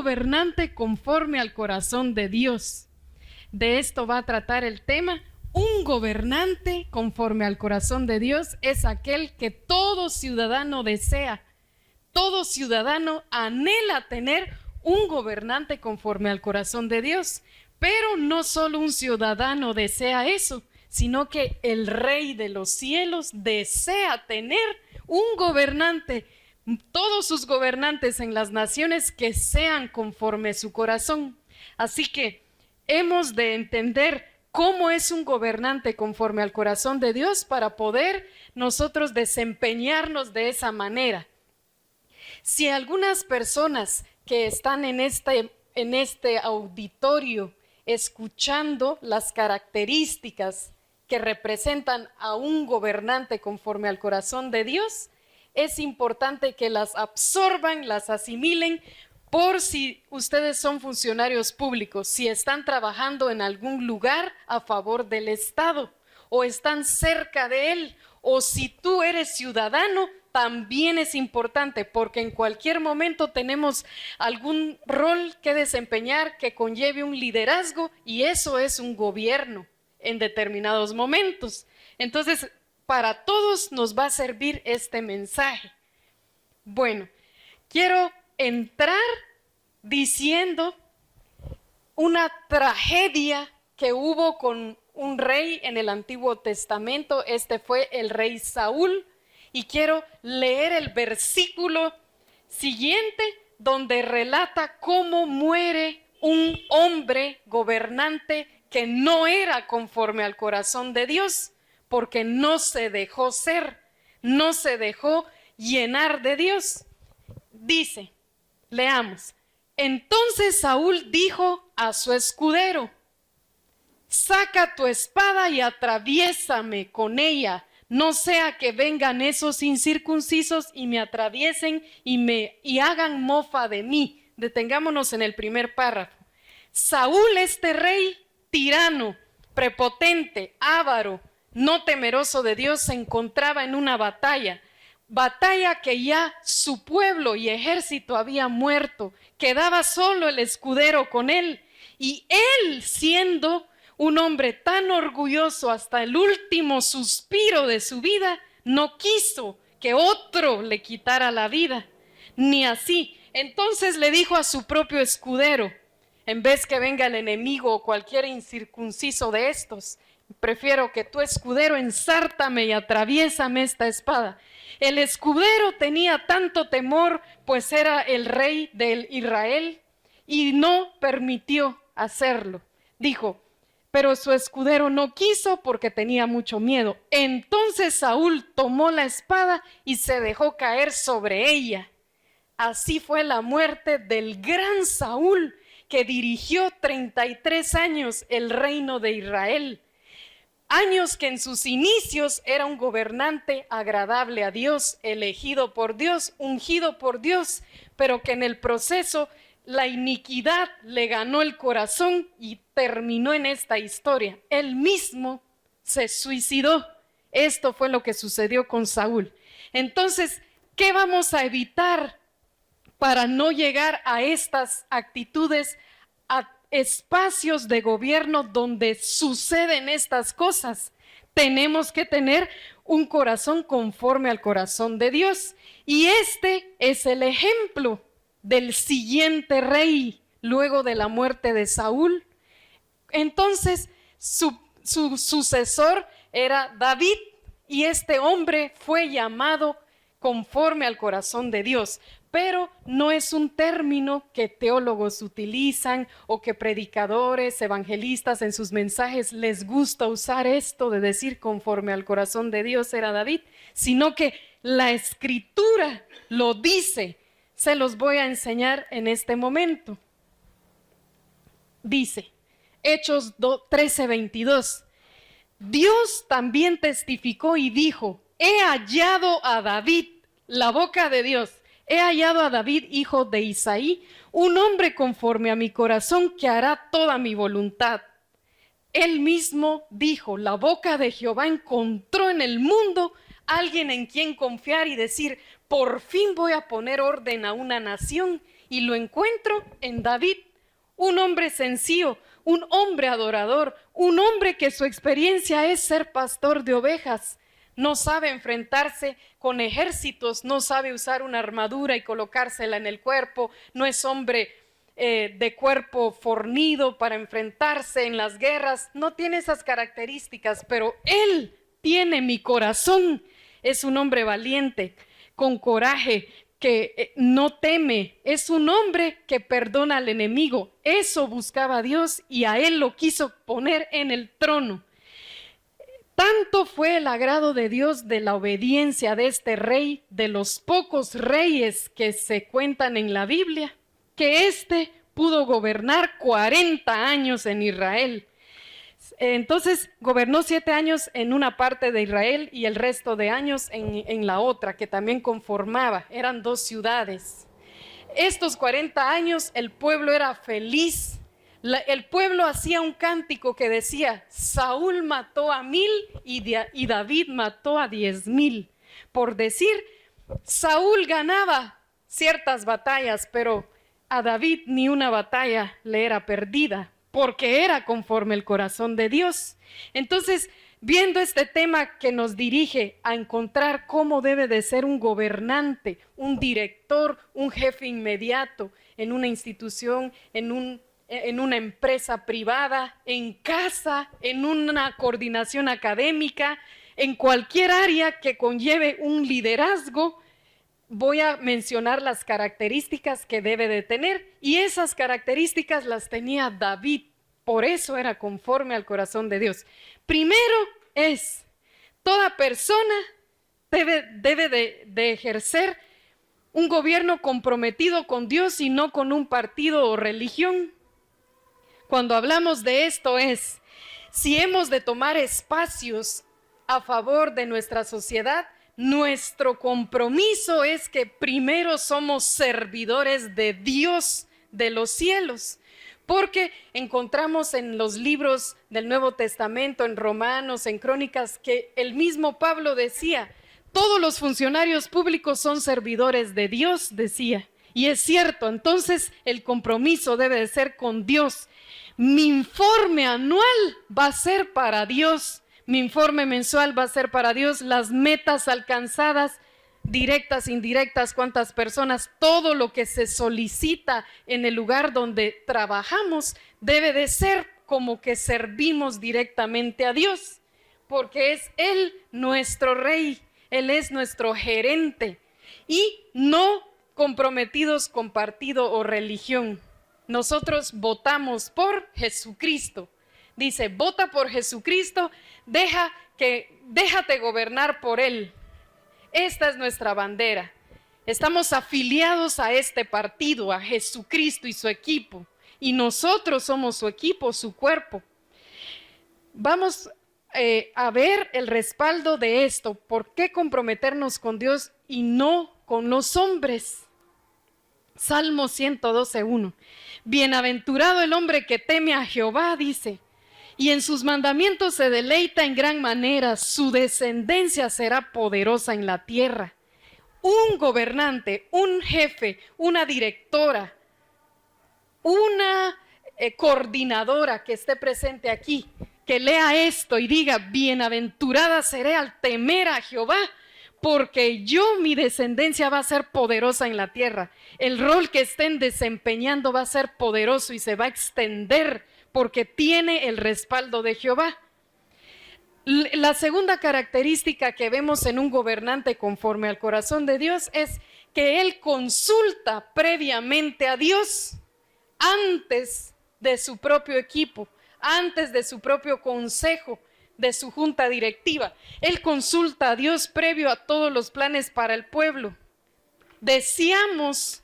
gobernante conforme al corazón de Dios. De esto va a tratar el tema. Un gobernante conforme al corazón de Dios es aquel que todo ciudadano desea. Todo ciudadano anhela tener un gobernante conforme al corazón de Dios. Pero no solo un ciudadano desea eso, sino que el Rey de los cielos desea tener un gobernante, todos sus gobernantes en las naciones que sean conforme a su corazón. Así que hemos de entender cómo es un gobernante conforme al corazón de Dios para poder nosotros desempeñarnos de esa manera. Si algunas personas que están en este auditorio escuchando las características que representan a un gobernante conforme al corazón de Dios, es importante que las absorban, las asimilen, por si ustedes son funcionarios públicos, si están trabajando en algún lugar a favor del Estado o están cerca de él, o si tú eres ciudadano, también es importante porque en cualquier momento tenemos algún rol que desempeñar que conlleve un liderazgo y eso es un gobierno en determinados momentos. Entonces, para todos nos va a servir este mensaje. Bueno, quiero entrar diciendo una tragedia que hubo con un rey en el Antiguo Testamento. Este fue el rey Saúl. Y quiero leer el versículo siguiente donde relata cómo muere un hombre gobernante que no era conforme al corazón de Dios, porque no se dejó ser, no se dejó llenar de Dios. Dice, leamos, entonces Saúl dijo a su escudero, saca tu espada y atraviésame con ella, no sea que vengan esos incircuncisos y me atraviesen y hagan mofa de mí. Detengámonos en el primer párrafo. Saúl, este rey tirano, prepotente, avaro, no temeroso de Dios, se encontraba en una batalla que ya su pueblo y ejército había muerto, quedaba solo el escudero con él, y él, siendo un hombre tan orgulloso hasta el último suspiro de su vida, no quiso que otro le quitara la vida, ni así. Entonces le dijo a su propio escudero, en vez que venga el enemigo o cualquier incircunciso de estos, prefiero que tu escudero ensártame y atraviésame esta espada. El escudero tenía tanto temor, pues era el rey de Israel, y no permitió hacerlo. Dijo, pero su escudero no quiso porque tenía mucho miedo. Entonces Saúl tomó la espada y se dejó caer sobre ella. Así fue la muerte del gran Saúl, que dirigió 33 años el reino de Israel. Años que en sus inicios era un gobernante agradable a Dios, elegido por Dios, ungido por Dios, pero que en el proceso la iniquidad le ganó el corazón y terminó en esta historia. Él mismo se suicidó. Esto fue lo que sucedió con Saúl. Entonces, ¿qué vamos a evitar para no llegar a estas actitudes, a espacios de gobierno donde suceden estas cosas? Tenemos que tener un corazón conforme al corazón de Dios. Y este es el ejemplo del siguiente rey luego de la muerte de Saúl. Entonces su sucesor era David, y este hombre fue llamado conforme al corazón de Dios. Pero no es un término que teólogos utilizan o que predicadores, evangelistas en sus mensajes les gusta usar esto de decir conforme al corazón de Dios era David, sino que la Escritura lo dice. Se los voy a enseñar en este momento. Dice, Hechos 13:22, Dios también testificó y dijo, he hallado a David, la boca de Dios, he hallado a David, hijo de Isaí, un hombre conforme a mi corazón que hará toda mi voluntad. Él mismo dijo, la boca de Jehová encontró en el mundo alguien en quien confiar y decir, por fin voy a poner orden a una nación y lo encuentro en David, un hombre sencillo, un hombre adorador, un hombre que su experiencia es ser pastor de ovejas. No sabe enfrentarse con ejércitos, no sabe usar una armadura y colocársela en el cuerpo, no es hombre de cuerpo fornido para enfrentarse en las guerras, no tiene esas características, pero él tiene mi corazón. Es un hombre valiente, con coraje, que no teme, es un hombre que perdona al enemigo. Eso buscaba Dios y a él lo quiso poner en el trono. Tanto fue el agrado de Dios de la obediencia de este rey, de los pocos reyes que se cuentan en la Biblia, que éste pudo gobernar 40 años en Israel. Entonces gobernó 7 años en una parte de Israel y el resto de años en la otra, que también conformaba, eran 2 ciudades. Estos 40 años el pueblo era feliz. El pueblo hacía un cántico que decía: Saúl mató a 1000 y David mató a 10,000. Por decir, Saúl ganaba ciertas batallas, pero a David ni una batalla le era perdida, porque era conforme el corazón de Dios. Entonces, viendo este tema que nos dirige a encontrar cómo debe de ser un gobernante, un director, un jefe inmediato en una institución, en una empresa privada, en casa, en una coordinación académica, en cualquier área que conlleve un liderazgo, voy a mencionar las características que debe de tener, y esas características las tenía David, por eso era conforme al corazón de Dios. Primero es, toda persona debe de ejercer un gobierno comprometido con Dios y no con un partido o religión. Cuando hablamos de esto es, si hemos de tomar espacios a favor de nuestra sociedad, nuestro compromiso es que primero somos servidores de Dios de los cielos, porque encontramos en los libros del Nuevo Testamento, en Romanos, en Crónicas, que el mismo Pablo decía, todos los funcionarios públicos son servidores de Dios, decía, y es cierto. Entonces el compromiso debe de ser con Dios. Mi informe anual va a ser para Dios. Mi informe mensual va a ser para Dios. Las metas alcanzadas, directas, indirectas, cuántas personas, todo lo que se solicita en el lugar donde trabajamos debe de ser como que servimos directamente a Dios, porque es Él nuestro Rey, Él es nuestro gerente, y no comprometidos con partido o religión. Nosotros votamos por Jesucristo. Dice, vota por Jesucristo, déjate gobernar por Él. Esta es nuestra bandera. Estamos afiliados a este partido, a Jesucristo y su equipo. Y nosotros somos su equipo, su cuerpo. Vamos a ver el respaldo de esto. ¿Por qué comprometernos con Dios y no con los hombres? Salmo 112:1. Bienaventurado el hombre que teme a Jehová, dice, y en sus mandamientos se deleita en gran manera, su descendencia será poderosa en la tierra. Un gobernante, un jefe, una directora, una coordinadora que esté presente aquí, que lea esto y diga, bienaventurada seré al temer a Jehová, porque mi descendencia va a ser poderosa en la tierra. El rol que estén desempeñando va a ser poderoso y se va a extender porque tiene el respaldo de Jehová. La segunda característica que vemos en un gobernante conforme al corazón de Dios es que él consulta previamente a Dios antes de su propio equipo, antes de su propio consejo, de su junta directiva. Él consulta a Dios previo a todos los planes para el pueblo. Deseamos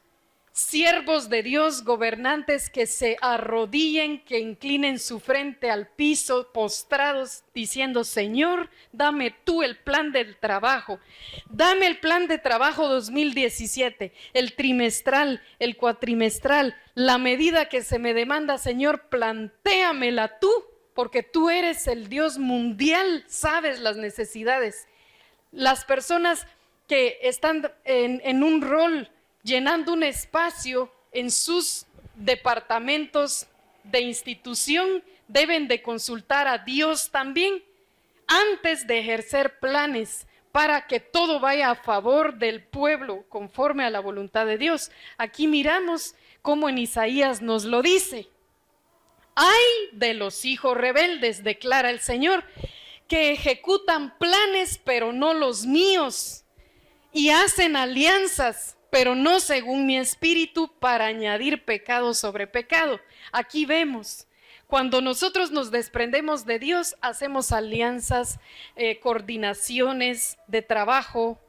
siervos de Dios, gobernantes que se arrodillen, que inclinen su frente al piso, postrados, diciendo, Señor, dame tú el plan del trabajo. Dame el plan de trabajo 2017, el trimestral, el cuatrimestral, la medida que se me demanda, Señor, plantéamela tú, porque tú eres el Dios mundial, sabes las necesidades. Las personas que están en un rol, llenando un espacio, en sus departamentos de institución deben de consultar a Dios también antes de ejercer planes para que todo vaya a favor del pueblo conforme a la voluntad de Dios. Aquí miramos cómo en Isaías nos lo dice. Ay de los hijos rebeldes, declara el Señor, que ejecutan planes pero no los míos, y hacen alianzas pero no según mi espíritu, para añadir pecado sobre pecado. Aquí vemos, cuando nosotros nos desprendemos de Dios, hacemos alianzas, coordinaciones de trabajo,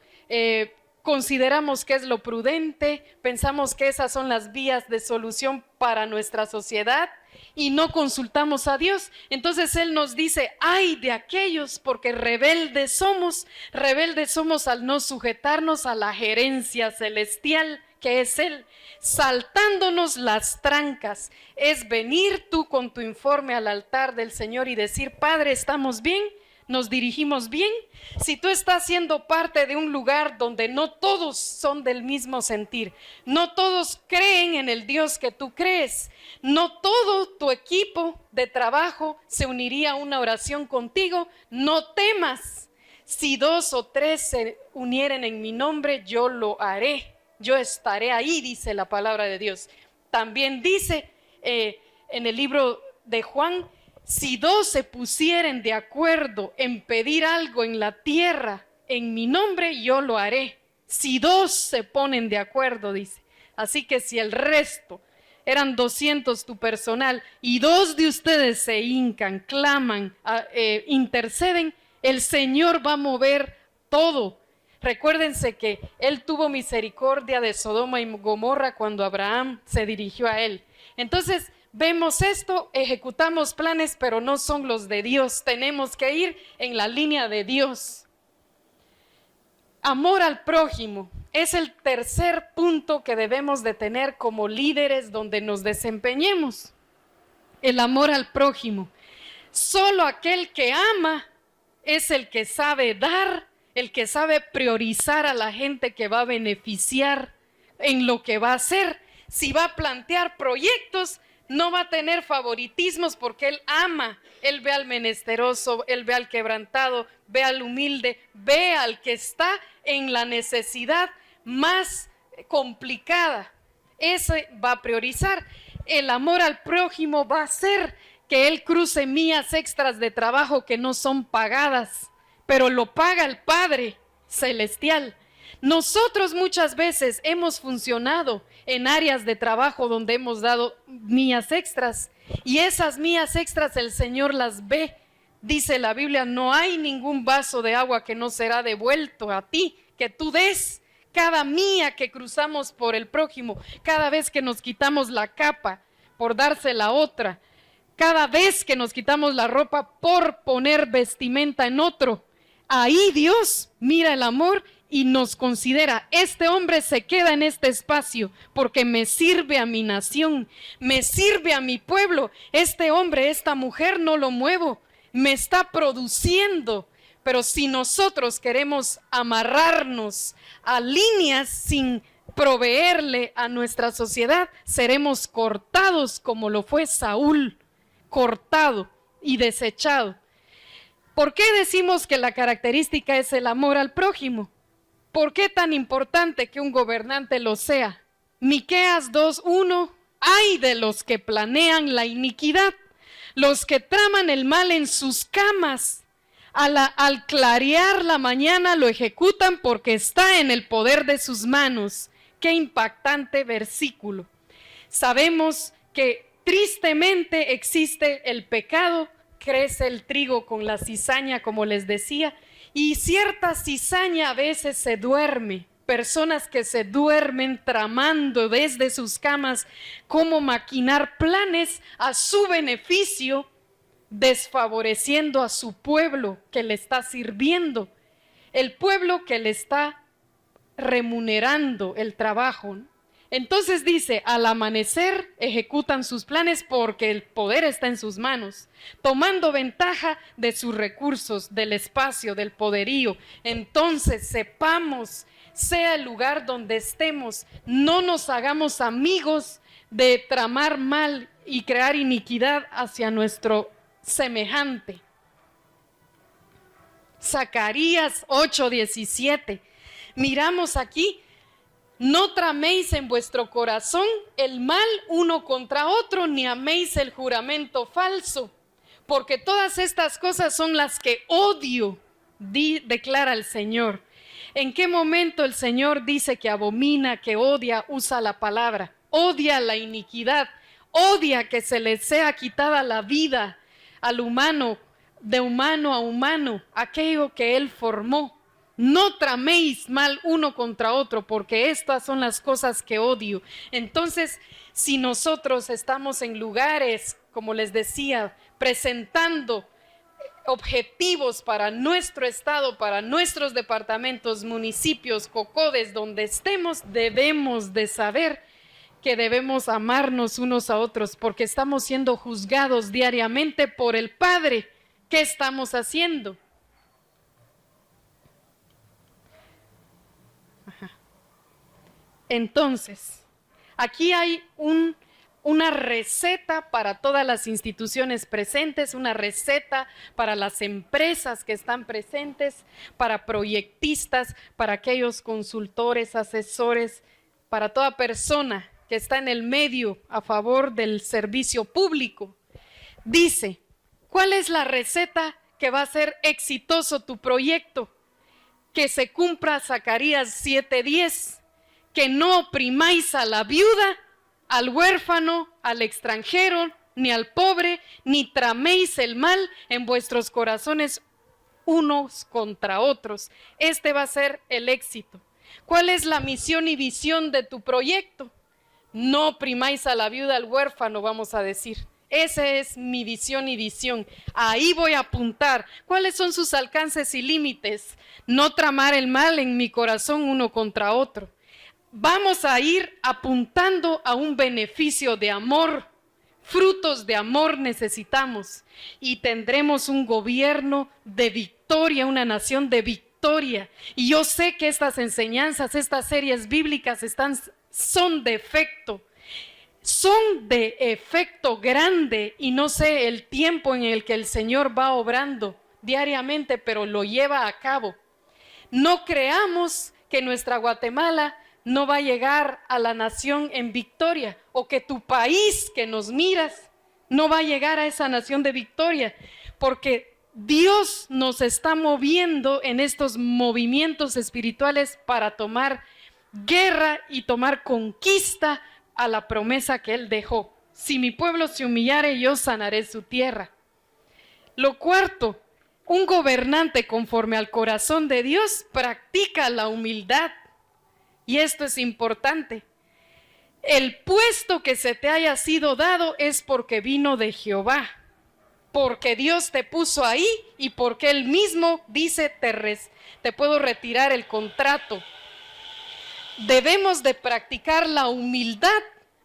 consideramos que es lo prudente, pensamos que esas son las vías de solución para nuestra sociedad y no consultamos a Dios. Entonces Él nos dice, ay de aquellos, porque rebeldes somos al no sujetarnos a la gerencia celestial que es Él, saltándonos las trancas. Es venir tú con tu informe al altar del Señor y decir, Padre, ¿estamos bien? ¿Nos dirigimos bien? Si tú estás siendo parte de un lugar donde no todos son del mismo sentir, no todos creen en el Dios que tú crees, no todo tu equipo de trabajo se uniría a una oración contigo, no temas. Si 2 o 3 se unieren en mi nombre, yo lo haré. Yo estaré ahí, dice la palabra de Dios. También dice en el libro de Juan, si 2 se pusieren de acuerdo en pedir algo en la tierra, en mi nombre, yo lo haré. Si 2 se ponen de acuerdo, dice. Así que si el resto, eran 200 tu personal, y 2 de ustedes se hincan, claman, interceden, el Señor va a mover todo. Recuérdense que Él tuvo misericordia de Sodoma y Gomorra cuando Abraham se dirigió a Él. Entonces, vemos esto, ejecutamos planes, pero no son los de Dios. Tenemos que ir en la línea de Dios. Amor al prójimo es el tercer punto que debemos de tener como líderes donde nos desempeñemos. El amor al prójimo. Solo aquel que ama es el que sabe dar, el que sabe priorizar a la gente que va a beneficiar en lo que va a hacer. Si va a plantear proyectos, no va a tener favoritismos porque Él ama. Él ve al menesteroso, Él ve al quebrantado, ve al humilde, ve al que está en la necesidad más complicada. Ese va a priorizar. El amor al prójimo va a hacer que Él cruce millas extras de trabajo que no son pagadas, pero lo paga el Padre Celestial. Nosotros muchas veces hemos funcionado en áreas de trabajo donde hemos dado millas extras, y esas millas extras el Señor las ve. Dice la Biblia, no hay ningún vaso de agua que no será devuelto a ti, que tú des. Cada milla que cruzamos por el prójimo, cada vez que nos quitamos la capa por dársela a otra, cada vez que nos quitamos la ropa por poner vestimenta en otro, ahí Dios mira el amor y nos considera, este hombre se queda en este espacio porque me sirve a mi nación, me sirve a mi pueblo. Este hombre, esta mujer no lo muevo, me está produciendo. Pero si nosotros queremos amarrarnos a líneas sin proveerle a nuestra sociedad, seremos cortados como lo fue Saúl, cortado y desechado. ¿Por qué decimos que la característica es el amor al prójimo? ¿Por qué tan importante que un gobernante lo sea? Miqueas 2:1, ay de los que planean la iniquidad, los que traman el mal en sus camas, al clarear la mañana lo ejecutan porque está en el poder de sus manos. Qué impactante versículo. Sabemos que tristemente existe el pecado, crece el trigo con la cizaña, como les decía, y cierta cizaña a veces se duerme. Personas que se duermen tramando desde sus camas cómo maquinar planes a su beneficio, desfavoreciendo a su pueblo que le está sirviendo, el pueblo que le está remunerando el trabajo, ¿no? Entonces dice, al amanecer ejecutan sus planes porque el poder está en sus manos, tomando ventaja de sus recursos, del espacio, del poderío. Entonces sepamos sea el lugar donde estemos, no nos hagamos amigos de tramar mal y crear iniquidad hacia nuestro semejante. Zacarías 8:17. Miramos aquí: no traméis en vuestro corazón el mal uno contra otro, ni améis el juramento falso, porque todas estas cosas son las que odio, declara el Señor. ¿En qué momento el Señor dice que abomina, que odia, usa la palabra? Odia la iniquidad, odia que se le sea quitada la vida al humano, de humano a humano, aquello que Él formó. No traméis mal uno contra otro, porque estas son las cosas que odio. Entonces, si nosotros estamos en lugares, como les decía, presentando objetivos para nuestro estado, para nuestros departamentos, municipios, cocodes, donde estemos, debemos de saber que debemos amarnos unos a otros, porque estamos siendo juzgados diariamente por el Padre. ¿Qué estamos haciendo? Entonces, aquí hay una receta para todas las instituciones presentes, una receta para las empresas que están presentes, para proyectistas, para aquellos consultores, asesores, para toda persona que está en el medio a favor del servicio público. Dice: ¿cuál es la receta que va a hacer exitoso tu proyecto? Que se cumpla Zacarías 7:10. Que no oprimáis a la viuda, al huérfano, al extranjero, ni al pobre, ni traméis el mal en vuestros corazones unos contra otros. Este va a ser el éxito. ¿Cuál es la misión y visión de tu proyecto? No oprimáis a la viuda, al huérfano, vamos a decir. Esa es mi visión y visión. Ahí voy a apuntar. ¿Cuáles son sus alcances y límites? No tramar el mal en mi corazón uno contra otro. Vamos a ir apuntando a un beneficio de amor. Frutos de amor necesitamos y tendremos un gobierno de victoria, una nación de victoria. Y yo sé que estas enseñanzas, estas series bíblicas son de efecto. Son de efecto grande y no sé el tiempo en el que el Señor va obrando diariamente, pero lo lleva a cabo. No creamos que nuestra Guatemala no va a llegar a la nación en victoria, o que tu país que nos miras no va a llegar a esa nación de victoria, porque Dios nos está moviendo en estos movimientos espirituales para tomar guerra y tomar conquista a la promesa que Él dejó. Si mi pueblo se humillare, yo sanaré su tierra. Lo cuarto, un gobernante conforme al corazón de Dios practica la humildad. Y esto es importante. El puesto que se te haya sido dado es porque vino de Jehová, porque Dios te puso ahí y porque Él mismo dice: te puedo retirar el contrato. Debemos de practicar la humildad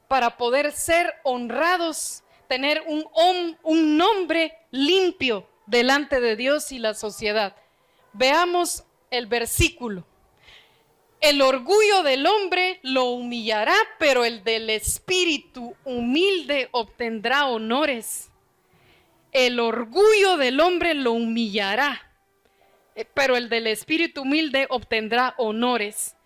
para poder ser honrados, tener un nombre limpio delante de Dios y la sociedad. Veamos el versículo. El orgullo del hombre lo humillará, pero el del espíritu humilde obtendrá honores. El orgullo del hombre lo humillará, pero el del espíritu humilde obtendrá honores.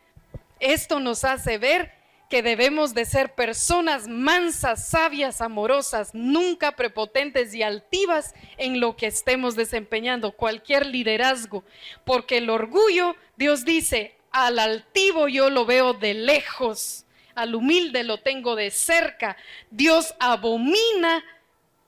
Esto nos hace ver que debemos de ser personas mansas, sabias, amorosas, nunca prepotentes y altivas en lo que estemos desempeñando, cualquier liderazgo, porque el orgullo, Dios dice: al altivo yo lo veo de lejos, al humilde lo tengo de cerca. Dios abomina,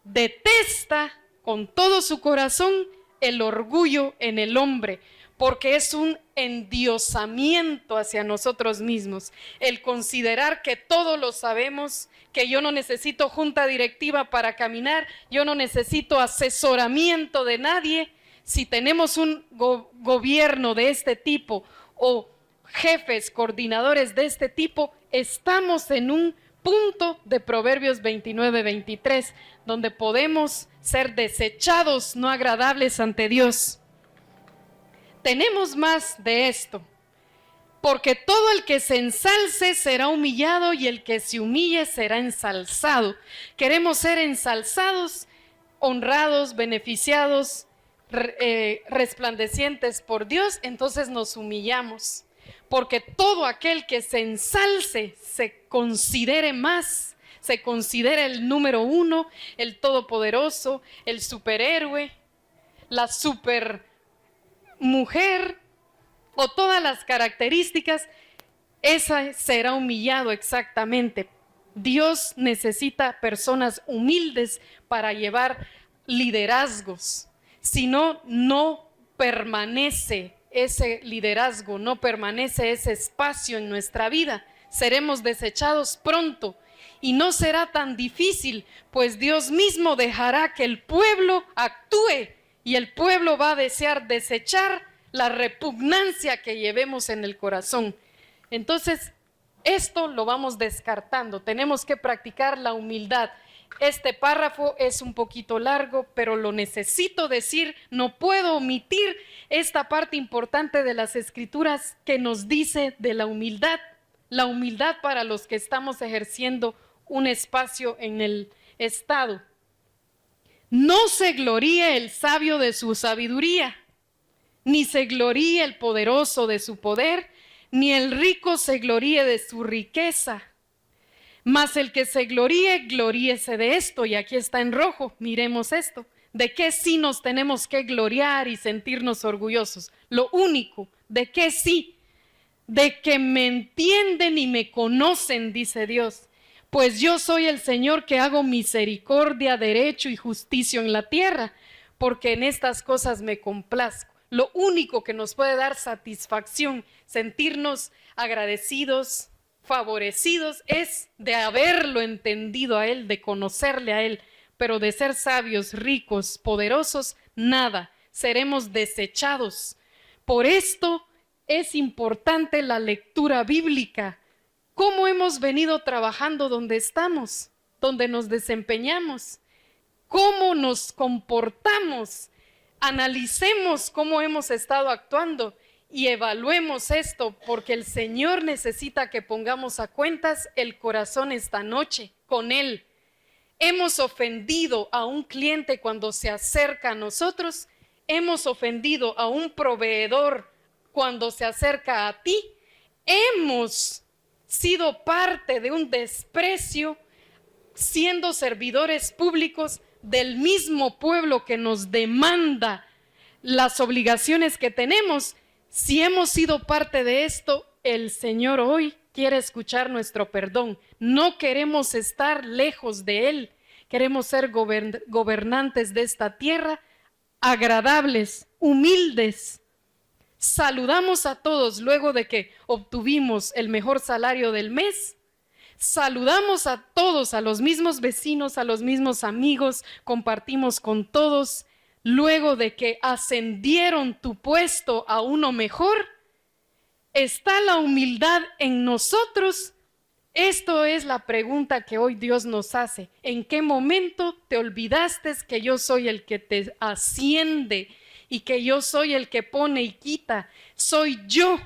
detesta con todo su corazón el orgullo en el hombre, porque es un endiosamiento hacia nosotros mismos. El considerar que todo lo sabemos, que yo no necesito junta directiva para caminar, yo no necesito asesoramiento de nadie. Si tenemos un gobierno de este tipo o jefes, coordinadores de este tipo, estamos en un punto de Proverbios 29-23, donde podemos ser desechados, no agradables ante Dios. Tenemos más de esto. Porque todo el que se ensalce será humillado y el que se humille será ensalzado. Queremos ser ensalzados, honrados, beneficiados, resplandecientes por Dios, entonces nos humillamos. Porque todo aquel que se ensalce se considere más, se considera el número uno, el todopoderoso, el superhéroe, la supermujer o todas las características, esa será humillado exactamente. Dios necesita personas humildes para llevar liderazgos. Si no, no permanece ese liderazgo, no permanece ese espacio en nuestra vida. Seremos desechados pronto y no será tan difícil, pues Dios mismo dejará que el pueblo actúe y el pueblo va a desear desechar la repugnancia que llevemos en el corazón. Entonces, esto lo vamos descartando. Tenemos que practicar la humildad. Este párrafo es un poquito largo, pero lo necesito decir. No puedo omitir esta parte importante de las Escrituras que nos dice de la humildad. La humildad para los que estamos ejerciendo un espacio en el Estado. No se gloríe el sabio de su sabiduría, ni se gloríe el poderoso de su poder, ni el rico se gloríe de su riqueza. Mas el que se gloríe, gloríese de esto. Y aquí está en rojo, miremos esto. ¿De qué sí nos tenemos que gloriar y sentirnos orgullosos? Lo único, ¿de qué sí? De que me entienden y me conocen, dice Dios. Pues yo soy el Señor que hago misericordia, derecho y justicia en la tierra, porque en estas cosas me complazco. Lo único que nos puede dar satisfacción, sentirnos agradecidos, favorecidos, es de haberlo entendido a Él, de conocerle a Él, pero de ser sabios, ricos, poderosos, nada, seremos desechados. Por esto es importante la lectura bíblica. ¿Cómo hemos venido trabajando donde estamos, donde nos desempeñamos? ¿Cómo nos comportamos? Analicemos cómo hemos estado actuando y evaluemos esto, porque el Señor necesita que pongamos a cuentas el corazón esta noche con Él. Hemos ofendido a un cliente cuando se acerca a nosotros, hemos ofendido a un proveedor cuando se acerca a ti, hemos sido parte de un desprecio siendo servidores públicos del mismo pueblo que nos demanda las obligaciones que tenemos. Si hemos sido parte de esto, el Señor hoy quiere escuchar nuestro perdón. No queremos estar lejos de Él. Queremos ser gobernantes de esta tierra, agradables, humildes. Saludamos a todos luego de que obtuvimos el mejor salario del mes. Saludamos a todos, a los mismos vecinos, a los mismos amigos, compartimos con todos. Luego de que ascendieron tu puesto a uno mejor, ¿está la humildad en nosotros? Esto es la pregunta que hoy Dios nos hace. ¿En qué momento te olvidaste que yo soy el que te asciende y que yo soy el que pone y quita? Soy yo.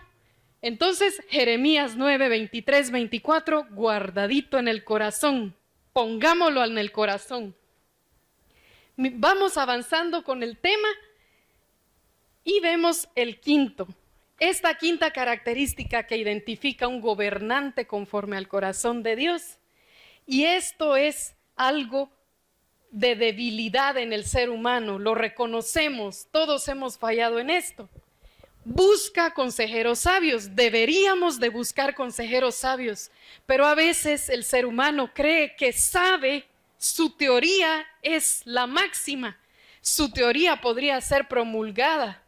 Entonces, Jeremías 9, 23, 24, guardadito en el corazón. Pongámoslo en el corazón. Vamos avanzando con el tema y vemos el quinto. Esta quinta característica que identifica un gobernante conforme al corazón de Dios. Y esto es algo de debilidad en el ser humano, lo reconocemos, todos hemos fallado en esto. Busca consejeros sabios, deberíamos de buscar consejeros sabios, pero a veces el ser humano cree que sabe, su teoría es la máxima, su teoría podría ser promulgada,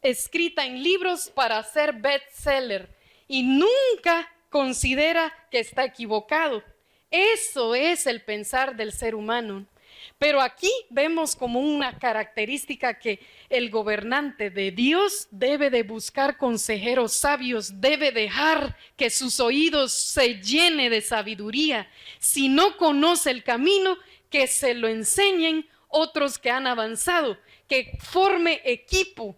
escrita en libros para ser bestseller y nunca considera que está equivocado. Eso es el pensar del ser humano. Pero aquí vemos como una característica que el gobernante de Dios debe de buscar consejeros sabios, debe dejar que sus oídos se llenen de sabiduría. Si no conoce el camino, que se lo enseñen otros que han avanzado, que forme equipo.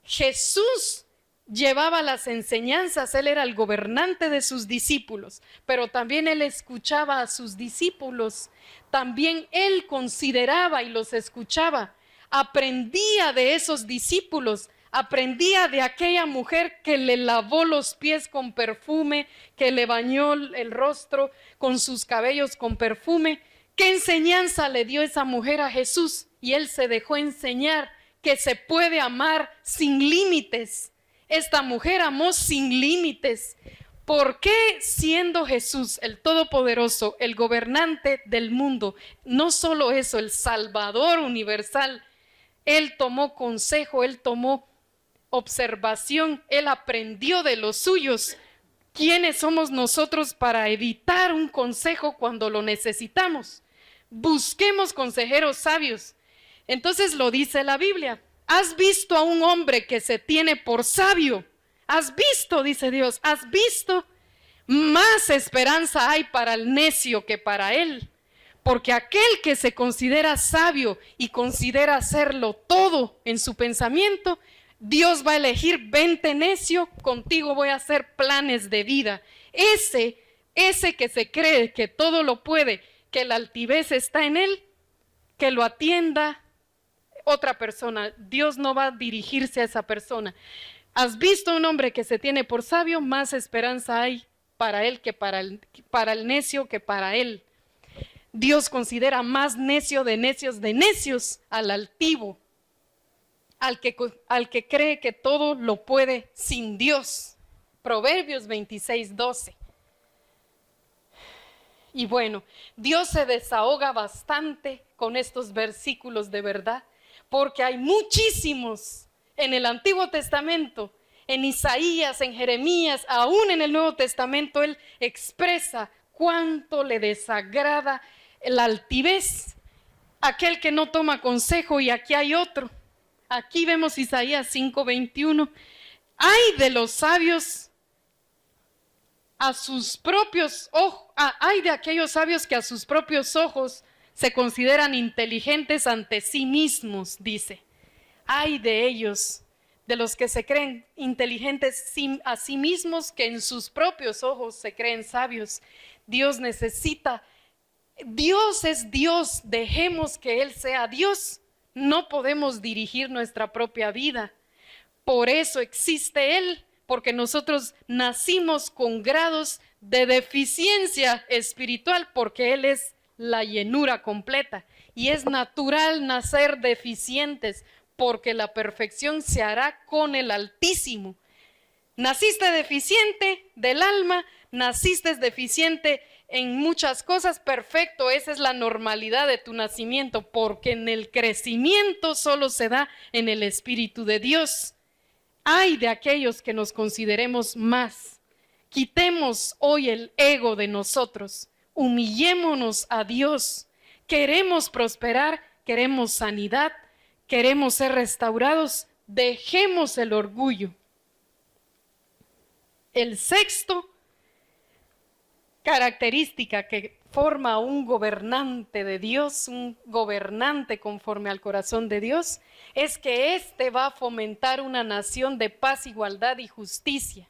Jesús llevaba las enseñanzas, él era el gobernante de sus discípulos, pero también él escuchaba a sus discípulos, también él consideraba y los escuchaba, aprendía de esos discípulos, aprendía de aquella mujer que le lavó los pies con perfume, que le bañó el rostro con sus cabellos con perfume. ¿Qué enseñanza le dio esa mujer a Jesús? Y él se dejó enseñar que se puede amar sin límites. Esta mujer amó sin límites. ¿Por qué, siendo Jesús el Todopoderoso, el gobernante del mundo, no solo eso, el Salvador universal, él tomó consejo, él tomó observación, él aprendió de los suyos? ¿Quiénes somos nosotros para evitar un consejo cuando lo necesitamos? Busquemos consejeros sabios. Entonces lo dice la Biblia. ¿Has visto a un hombre que se tiene por sabio? ¿Has visto, dice Dios, has visto? Más esperanza hay para el necio que para él. Porque aquel que se considera sabio y considera hacerlo todo en su pensamiento, Dios va a elegir: vente necio, contigo voy a hacer planes de vida. Ese que se cree que todo lo puede, que la altivez está en él, que lo atienda otra persona. Dios no va a dirigirse a esa persona. ¿Has visto a un hombre que se tiene por sabio? Más esperanza hay para él que para el necio que para él. Dios considera más necio de necios al altivo, al que cree que todo lo puede sin Dios. Proverbios 26:12. Y bueno, Dios se desahoga bastante con estos versículos de verdad, porque hay muchísimos en el Antiguo Testamento, en Isaías, en Jeremías, aún en el Nuevo Testamento, él expresa cuánto le desagrada la altivez, aquel que no toma consejo. Y aquí hay otro. Aquí vemos Isaías 5:21. Ay de los sabios a sus propios ojos, ay de aquellos sabios que a sus propios ojos se consideran inteligentes ante sí mismos, dice. Ay de ellos, de los que se creen inteligentes a sí mismos, que en sus propios ojos se creen sabios. Dios es Dios, dejemos que Él sea Dios. No podemos dirigir nuestra propia vida. Por eso existe Él, porque nosotros nacimos con grados de deficiencia espiritual, porque Él es la llenura completa. Y es natural nacer deficientes, porque la perfección se hará con el Altísimo. Naciste deficiente del alma, naciste deficiente en muchas cosas, perfecto, esa es la normalidad de tu nacimiento, porque en el crecimiento solo se da en el Espíritu de Dios. Ay de aquellos que nos consideremos más. Quitemos hoy el ego de nosotros, humillémonos a Dios. Queremos prosperar, queremos sanidad, queremos ser restaurados, dejemos el orgullo. El sexto característica que forma un gobernante de Dios, un gobernante conforme al corazón de Dios, es que éste va a fomentar una nación de paz, igualdad y justicia.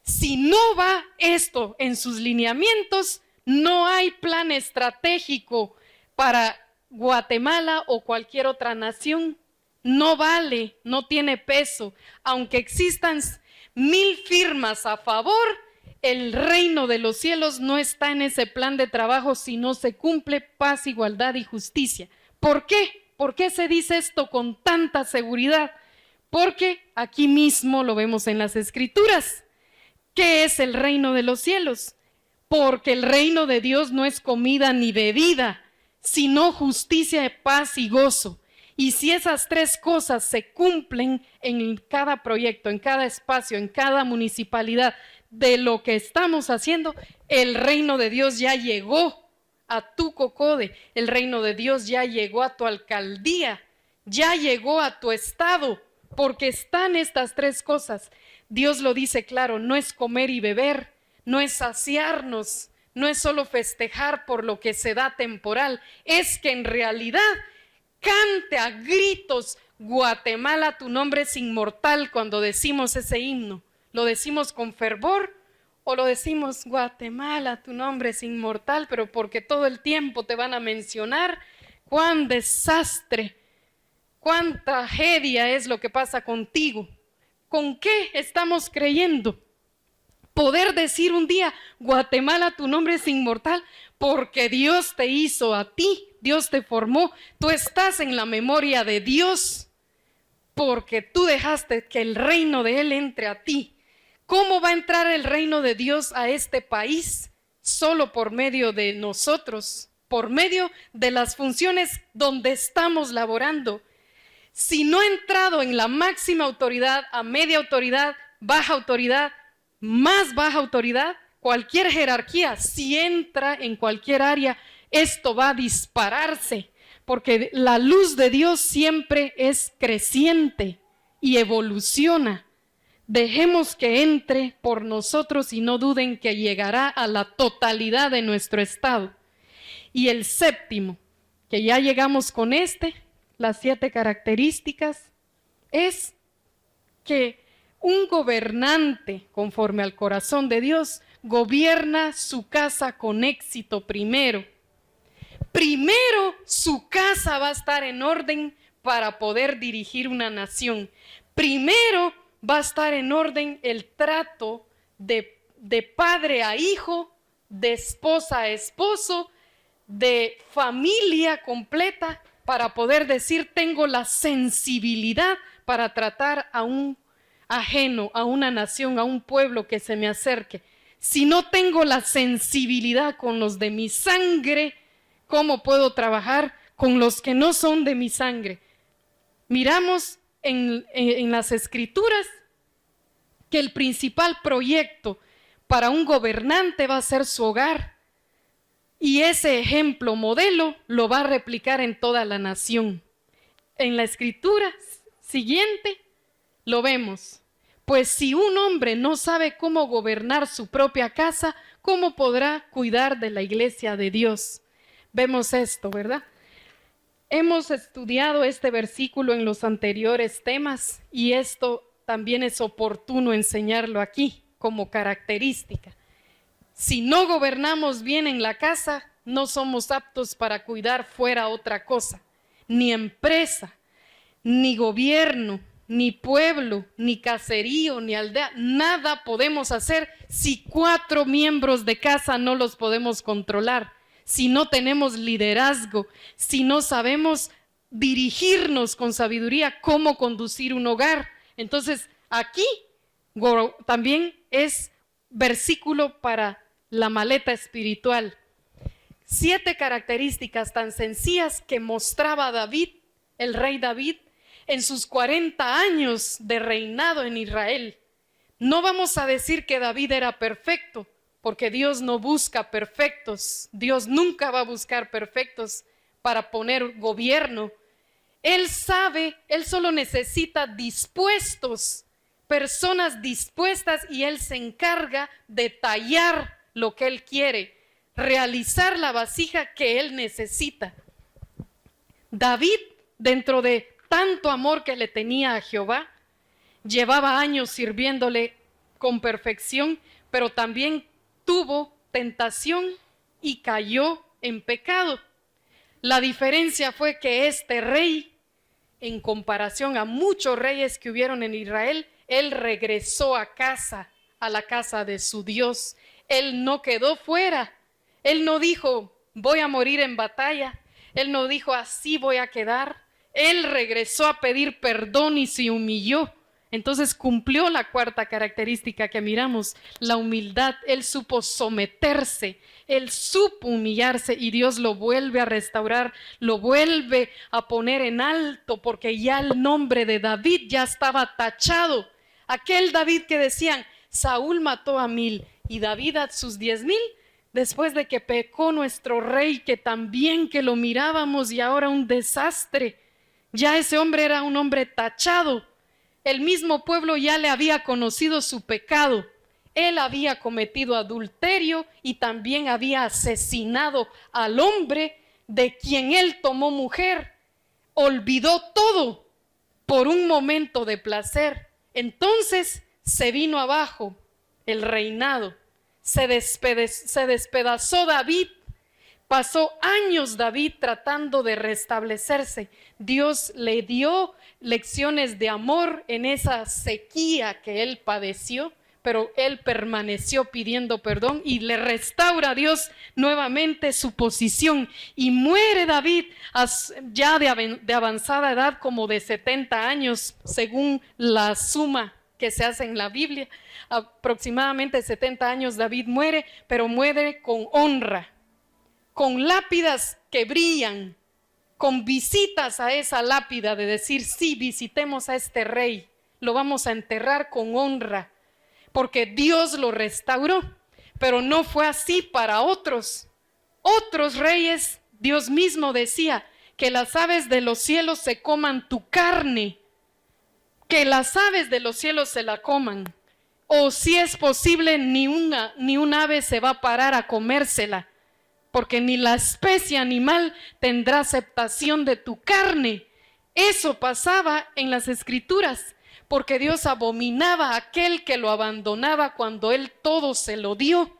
Si no va esto en sus lineamientos, no hay plan estratégico para Guatemala o cualquier otra nación. No vale, no tiene peso. Aunque existan 1000 firmas a favor, el reino de los cielos no está en ese plan de trabajo si no se cumple paz, igualdad y justicia. ¿Por qué? ¿Por qué se dice esto con tanta seguridad? Porque aquí mismo lo vemos en las Escrituras. ¿Qué es el reino de los cielos? Porque el reino de Dios no es comida ni bebida, sino justicia, paz y gozo. Y si esas tres cosas se cumplen en cada proyecto, en cada espacio, en cada municipalidad de lo que estamos haciendo, el reino de Dios ya llegó a tu cocode, el reino de Dios ya llegó a tu alcaldía, ya llegó a tu estado, porque están estas tres cosas. Dios lo dice claro, no es comer y beber, no es saciarnos, no es solo festejar por lo que se da temporal, es que en realidad cante a gritos Guatemala, tu nombre es inmortal cuando decimos ese himno. ¿Lo decimos con fervor o lo decimos Guatemala, tu nombre es inmortal, pero porque todo el tiempo te van a mencionar cuán desastre, cuán tragedia es lo que pasa contigo? ¿Con qué estamos creyendo? Poder decir un día, Guatemala, tu nombre es inmortal, porque Dios te hizo a ti, Dios te formó, tú estás en la memoria de Dios, porque tú dejaste que el reino de Él entre a ti. ¿Cómo va a entrar el reino de Dios a este país? Solo por medio de nosotros, por medio de las funciones donde estamos laborando. Si no ha entrado en la máxima autoridad, a media autoridad, baja autoridad, más baja autoridad, cualquier jerarquía, si entra en cualquier área, esto va a dispararse, porque la luz de Dios siempre es creciente y evoluciona. Dejemos que entre por nosotros y no duden que llegará a la totalidad de nuestro estado. Y el séptimo, que ya llegamos con las 7 características, es que un gobernante conforme al corazón de Dios gobierna su casa con éxito primero. Primero su casa va a estar en orden para poder dirigir una nación. Primero va a estar en orden el trato de padre a hijo, de esposa a esposo, de familia completa, para poder decir tengo la sensibilidad para tratar a un ajeno, a una nación, a un pueblo que se me acerque. Si no tengo la sensibilidad con los de mi sangre, ¿cómo puedo trabajar con los que no son de mi sangre? Miramos en las Escrituras que el principal proyecto para un gobernante va a ser su hogar. Y ese ejemplo modelo lo va a replicar en toda la nación. En la Escritura siguiente lo vemos. Pues si un hombre no sabe cómo gobernar su propia casa, ¿cómo podrá cuidar de la iglesia de Dios? Vemos esto, ¿verdad? Hemos estudiado este versículo en los anteriores temas y esto también es oportuno enseñarlo aquí como característica. Si no gobernamos bien en la casa, no somos aptos para cuidar fuera otra cosa, ni empresa, ni gobierno, ni pueblo, ni caserío, ni aldea. Nada podemos hacer si 4 miembros de casa no los podemos controlar, si no tenemos liderazgo, si no sabemos dirigirnos con sabiduría, cómo conducir un hogar. Entonces, aquí también es versículo para la maleta espiritual. 7 características tan sencillas que mostraba David, el rey David, en sus 40 años de reinado en Israel. No vamos a decir que David era perfecto, porque Dios no busca perfectos. Dios nunca va a buscar perfectos para poner gobierno. Él sabe, él solo necesita dispuestos, personas dispuestas, y él se encarga de tallar lo que él quiere, realizar la vasija que él necesita. David, dentro de tanto amor que le tenía a Jehová, llevaba años sirviéndole con perfección, pero también tuvo tentación y cayó en pecado. La diferencia fue que este rey, en comparación a muchos reyes que hubieron en Israel, él regresó a casa, a la casa de su Dios. Él no quedó fuera. Él no dijo, voy a morir en batalla. Él no dijo, así voy a quedar. Él regresó a pedir perdón y se humilló. Entonces cumplió la 4ª característica que miramos, la humildad. Él supo someterse, él supo humillarse y Dios lo vuelve a restaurar, lo vuelve a poner en alto, porque ya el nombre de David ya estaba tachado. Aquel David que decían, Saúl mató a 1000 y David a sus 10,000, después de que pecó nuestro rey, que también que lo mirábamos y ahora un desastre. Ya ese hombre era un hombre tachado. El mismo pueblo ya le había conocido su pecado. Él había cometido adulterio y también había asesinado al hombre de quien él tomó mujer. Olvidó todo por un momento de placer. Entonces se vino abajo el reinado, se despedazó David. Pasó años David tratando de restablecerse. Dios le dio lecciones de amor en esa sequía que él padeció, pero él permaneció pidiendo perdón y le restaura a Dios nuevamente su posición. Y muere David ya de avanzada edad, como de 70 años, según la suma que se hace en la Biblia. Aproximadamente 70 años David muere, pero muere con honra, con lápidas que brillan, con visitas a esa lápida de decir, sí, visitemos a este rey, lo vamos a enterrar con honra, porque Dios lo restauró. Pero no fue así para otros reyes. Dios mismo decía que las aves de los cielos se coman tu carne, que las aves de los cielos se la coman, o si es posible, ni un ave se va a parar a comérsela, porque ni la especie animal tendrá aceptación de tu carne. Eso pasaba en las Escrituras, porque Dios abominaba a aquel que lo abandonaba cuando Él todo se lo dio.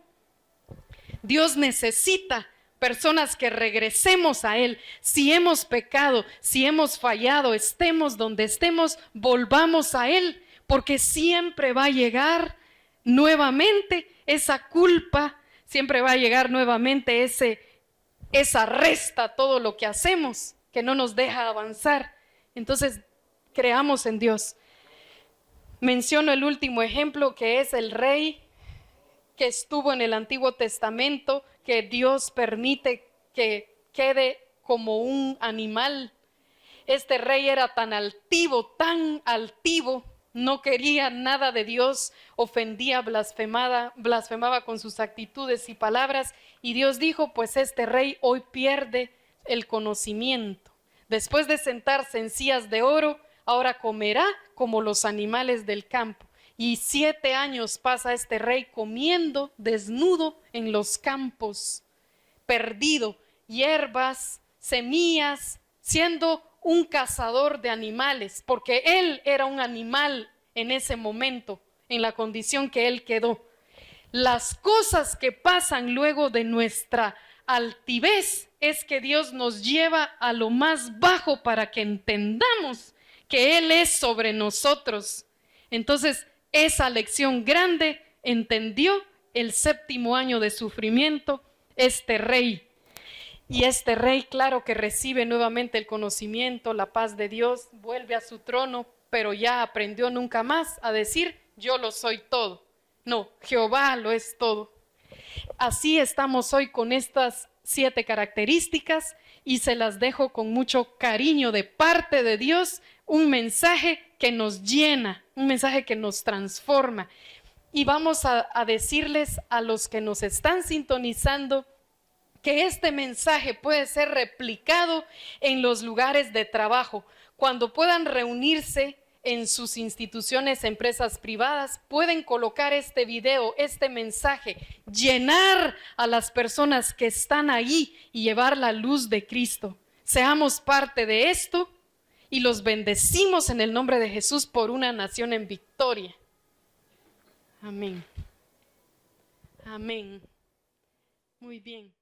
Dios necesita personas que regresemos a Él. Si hemos pecado, si hemos fallado, estemos donde estemos, volvamos a Él, porque siempre va a llegar nuevamente esa culpa. Siempre va a llegar nuevamente esa resta a todo lo que hacemos, que no nos deja avanzar. Entonces, creamos en Dios. Menciono el último ejemplo, que es el rey que estuvo en el Antiguo Testamento, que Dios permite que quede como un animal. Este rey era tan altivo, no quería nada de Dios, ofendía, blasfemaba con sus actitudes y palabras, y Dios dijo, pues este rey hoy pierde el conocimiento. Después de sentarse en sillas de oro, ahora comerá como los animales del campo. Y 7 años pasa este rey comiendo desnudo en los campos, perdido, hierbas, semillas, siendo un cazador de animales, porque él era un animal en ese momento, en la condición que él quedó. Las cosas que pasan luego de nuestra altivez es que Dios nos lleva a lo más bajo para que entendamos que Él es sobre nosotros. Entonces, esa lección grande entendió el 7º año de sufrimiento este rey. Y este rey, claro que recibe nuevamente el conocimiento, la paz de Dios, vuelve a su trono, pero ya aprendió nunca más a decir, yo lo soy todo. No, Jehová lo es todo. Así estamos hoy con estas 7 características y se las dejo con mucho cariño de parte de Dios, un mensaje que nos llena, un mensaje que nos transforma. Y vamos a decirles a los que nos están sintonizando que este mensaje puede ser replicado en los lugares de trabajo. Cuando puedan reunirse en sus instituciones, empresas privadas, pueden colocar este video, este mensaje, llenar a las personas que están ahí y llevar la luz de Cristo. Seamos parte de esto y los bendecimos en el nombre de Jesús por una nación en victoria. Amén. Amén. Muy bien.